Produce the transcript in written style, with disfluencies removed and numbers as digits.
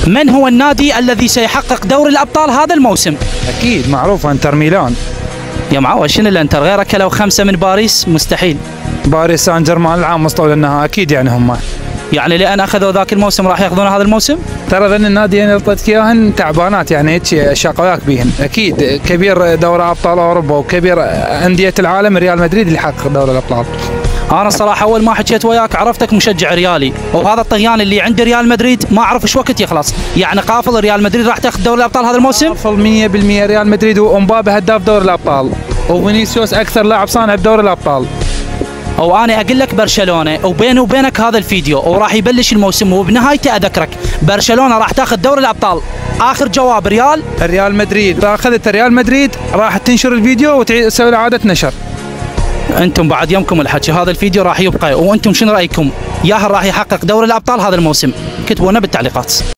من هو النادي الذي سيحقق دوري الأبطال هذا الموسم؟ اكيد معروف انتر ميلان. يا معود شنو الانتر غيرك لو 5 من باريس مستحيل. باريس سان جيرمان العام وصلوا للنهائي اكيد يعني هم. يعني لأن أخذوا ذاك الموسم راح ياخذون هذا الموسم؟ ترى ذن النادي اللي اعطيتك اياهن تعبانات يعني هيك شقاياك بيهن. اكيد كبير دوري ابطال اوروبا وكبير انديه العالم ريال مدريد اللي يحقق دوري الابطال. انا الصراحه اول ما حكيت وياك عرفتك مشجع ريالي، وهذا الطغيان اللي عند ريال مدريد ما اعرف ايش وقت يخلص، يعني قافل ريال مدريد راح تاخذ دوري الابطال هذا الموسم؟ قافل 100% ريال مدريد، وامبابي هداف دوري الابطال، وفينيسيوس اكثر لاعب صانع بدوري الابطال. او انا اقول لك برشلونه، وبيني وبينك هذا الفيديو وراح يبلش الموسم وبنهايته اذكرك برشلونه راح تاخذ دوري الابطال. اخر جواب ريال مدريد. اذا اخذت ريال مدريد راح تنشر الفيديو وتسوي له اعاده نشر. انتم بعد يومكم الحكي، هذا الفيديو راح يبقى، وانتم شنو رايكم؟ ياهل راح يحقق دوري الابطال هذا الموسم؟ كتبوا لنا بالتعليقات.